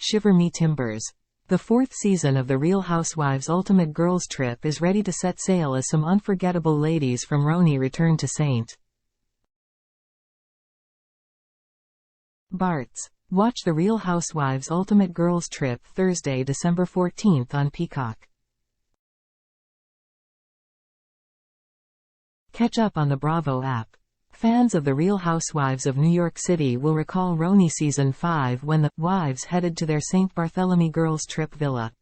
shiver me timbers. The fourth season of The Real Housewives Ultimate Girls Trip is ready to set sail as some unforgettable ladies from RHONY return to Saint Barts. Watch The Real Housewives Ultimate Girls Trip Thursday, December 14th on Peacock. Catch up on the Bravo app. Fans of The Real Housewives of New York City will recall RHONY Season 5 when the wives headed to their Saint Barthélemy girls' trip villa.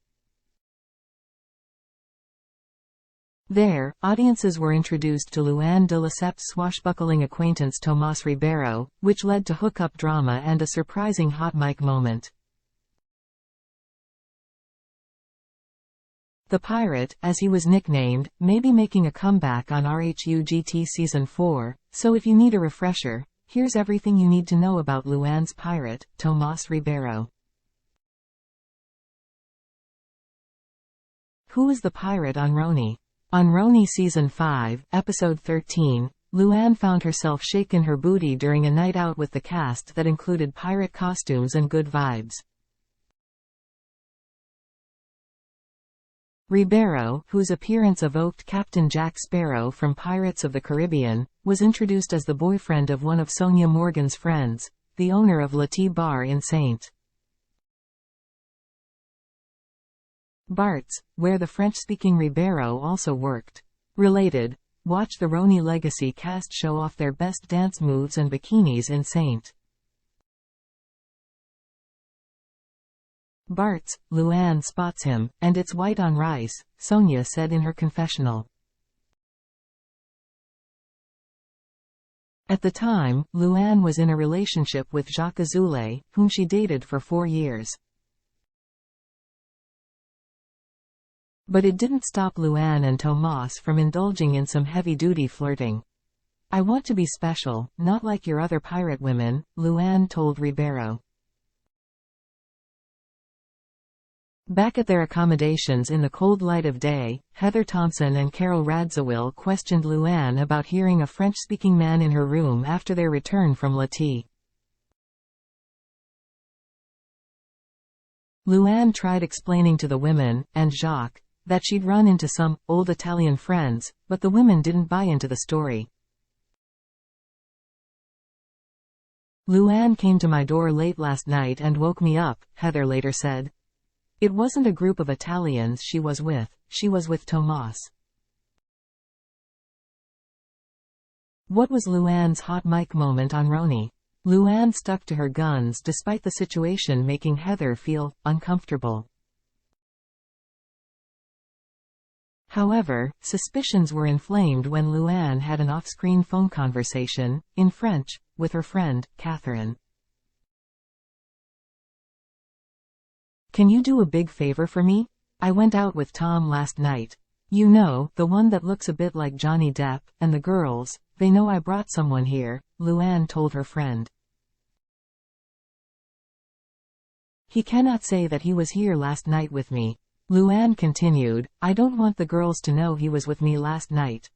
There, audiences were introduced to Luann de Lesseps' swashbuckling acquaintance Tomas Ribeiro, which led to hookup drama and a surprising hot mic moment. The Pirate, as he was nicknamed, may be making a comeback on RHUGT Season 4, so if you need a refresher, here's everything you need to know about Luann's pirate, Tomas Ribeiro. Who is the pirate on RHONY? On RHONY Season 5, Episode 13, Luann found herself shaking her booty during a night out with the cast that included pirate costumes and good vibes. Ribeiro, whose appearance evoked Captain Jack Sparrow from Pirates of the Caribbean, was introduced as the boyfriend of one of Sonia Morgan's friends, the owner of Le Tea Bar in Saint Barts, where the French-speaking Ribeiro also worked. Related, watch the RHONY Legacy cast show off their best dance moves and bikinis in Saint Barts. Luann spots him, and it's white on rice, Sonia said in her confessional. At the time, Luann was in a relationship with Jacques Azoulay, whom she dated for 4 years. But it didn't stop Luann and Tomas from indulging in some heavy-duty flirting. "I want to be special, not like your other pirate women," Luann told Ribeiro. Back at their accommodations in the cold light of day, Heather Thompson and Carol Radziwill questioned Luann about hearing a French-speaking man in her room after their return from Le Tea. Luann tried explaining to the women, and Jacques, that she'd run into some old Italian friends, but the women didn't buy into the story. "Luann came to my door late last night and woke me up," Heather later said. It wasn't a group of Italians she was with Tomas. What was Luann's hot mic moment on RHONY? Luann stuck to her guns despite the situation making Heather feel uncomfortable. However, suspicions were inflamed when Luann had an off-screen phone conversation, in French, with her friend, Catherine. "Can you do a big favor for me? I went out with Tom last night. You know, the one that looks a bit like Johnny Depp, and the girls, they know I brought someone here," Luann told her friend. "He cannot say that he was here last night with me," Luann continued. "I don't want the girls to know he was with me last night.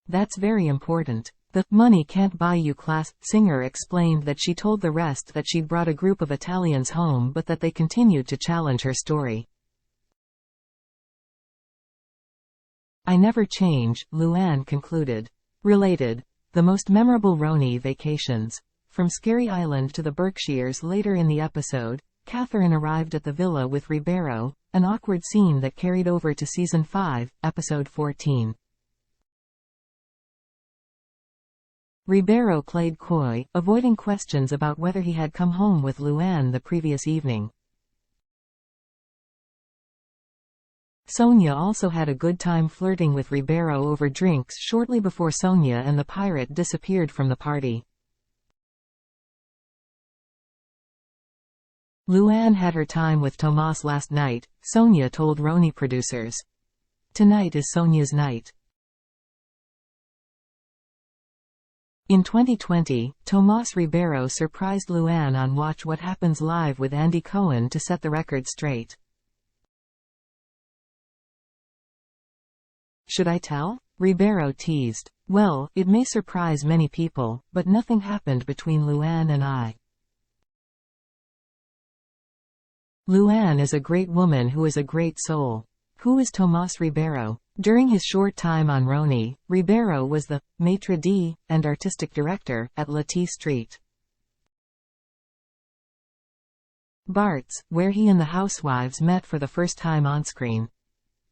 That's very important. The money can't buy you class." Singer explained that she told the rest that she'd brought a group of Italians home but that they continued to challenge her story. "I never change," Luann concluded. Related, the most memorable RHONY vacations. From Scary Island to the Berkshires. Later in the episode, Catherine arrived at the villa with Ribeiro, an awkward scene that carried over to Season 5, Episode 14. Ribeiro played coy, avoiding questions about whether he had come home with Luann the previous evening. Sonia also had a good time flirting with Ribeiro over drinks shortly before Sonia and the pirate disappeared from the party. Luann had her time with Tomas last night, Sonia told RHONY producers. Tonight is Sonia's night. In 2020, Tomas Ribeiro surprised Luann on Watch What Happens Live with Andy Cohen to set the record straight. "Should I tell?" Ribeiro teased. Well, it may surprise many people, but nothing happened between Luann and I. Luann is a great woman who is a great soul. Who is Tomás Ribeiro? During his short time on RHONY, Ribeiro was the maitre d' and artistic director at La T Street. Barts, where he and the Housewives met for the first time on-screen.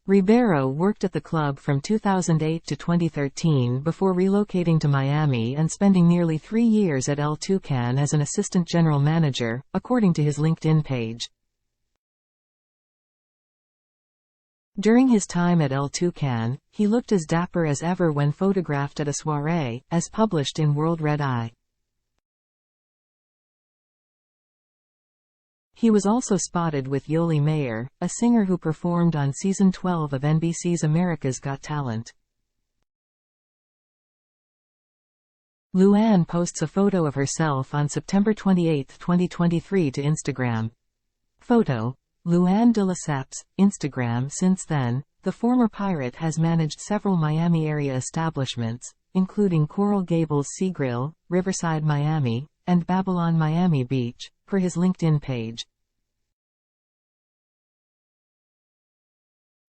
Ribeiro worked at the club from 2008 to 2013 before relocating to Miami and spending nearly 3 years at El Toucan as an assistant general manager, according to his LinkedIn page. During his time at El Toucan, he looked as dapper as ever when photographed at a soirée, as published in World Red Eye. He was also spotted with Yoli Mayer, a singer who performed on Season 12 of NBC's America's Got Talent. Luann posts a photo of herself on September 28, 2023 to Instagram. Photo: Luann de Lesseps, Instagram. Since then, the former pirate has managed several Miami area establishments, including Coral Gables Sea Grill, Riverside Miami, and Babylon Miami Beach, per his LinkedIn page.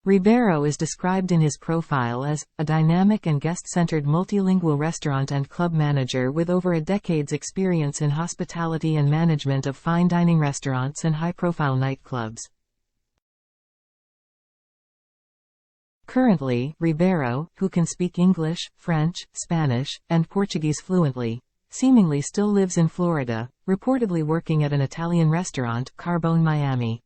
Ribeiro is described in his profile as a dynamic and guest-centered multilingual restaurant and club manager with over a decade's experience in hospitality and management of fine dining restaurants and high-profile nightclubs. Currently, Ribeiro, who can speak English, French, Spanish, and Portuguese fluently, seemingly still lives in Florida, reportedly working at an Italian restaurant, Carbone Miami.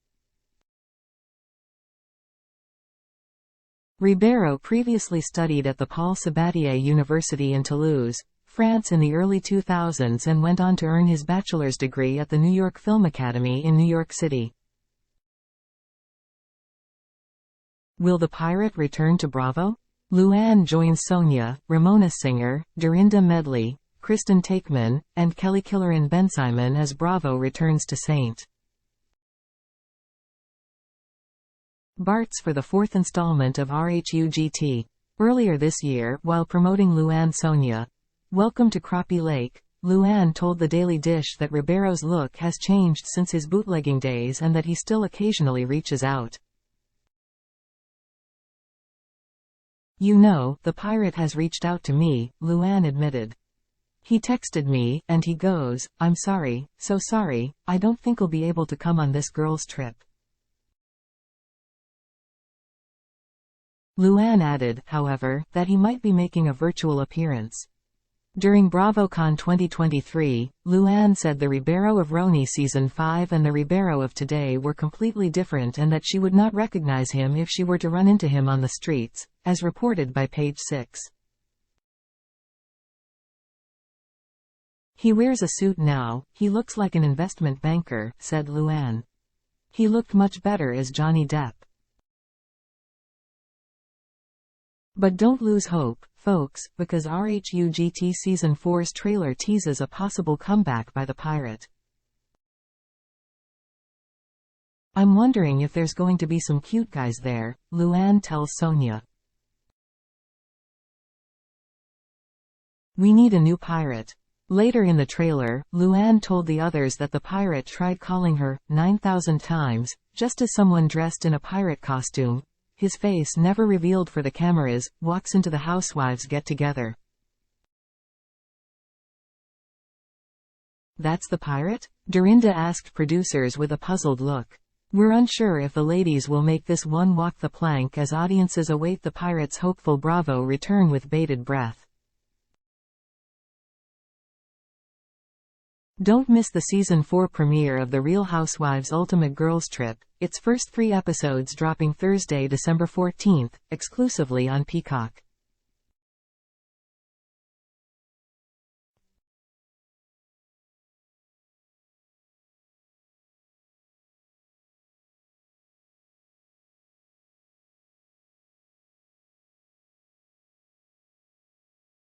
Ribeiro previously studied at the Paul Sabatier University in Toulouse, France in the early 2000s and went on to earn his bachelor's degree at the New York Film Academy in New York City. Will the pirate return to Bravo? Luann joins Sonia, Ramona Singer, Dorinda Medley, Kristen Takeman, and Kelly Killerin Bensimon as Bravo returns to Saint Barth's for the 4th installment of RHUGT. Earlier this year, while promoting Luann Sonia, Welcome to Crappie Lake, Luann told the Daily Dish that Ribeiro's look has changed since his bootlegging days and that he still occasionally reaches out. You know, the pirate has reached out to me, Luann admitted. He texted me, and he goes, I'm sorry, so sorry, I don't think I'll be able to come on this girl's trip. Luann added, however, that he might be making a virtual appearance. During BravoCon 2023, Luann said the Ribeiro of RHONY Season 5 and the Ribeiro of today were completely different and that she would not recognize him if she were to run into him on the streets, as reported by Page 6. He wears a suit now, he looks like an investment banker, said Luann. He looked much better as Johnny Depp. But don't lose hope, folks, because RHUGT Season 4's trailer teases a possible comeback by the pirate. I'm wondering if there's going to be some cute guys there, Luann tells Sonia. We need a new pirate. Later in the trailer, Luann told the others that the pirate tried calling her 9,000 times, just as someone dressed in a pirate costume, his face never revealed for the cameras, walks into the Housewives get-together. That's the pirate? Dorinda asked producers with a puzzled look. We're unsure if the ladies will make this one walk the plank as audiences await the pirate's hopeful Bravo return with bated breath. Don't miss the Season 4 premiere of The Real Housewives Ultimate Girls Trip, its first 3 episodes dropping Thursday, December 14th, exclusively on Peacock.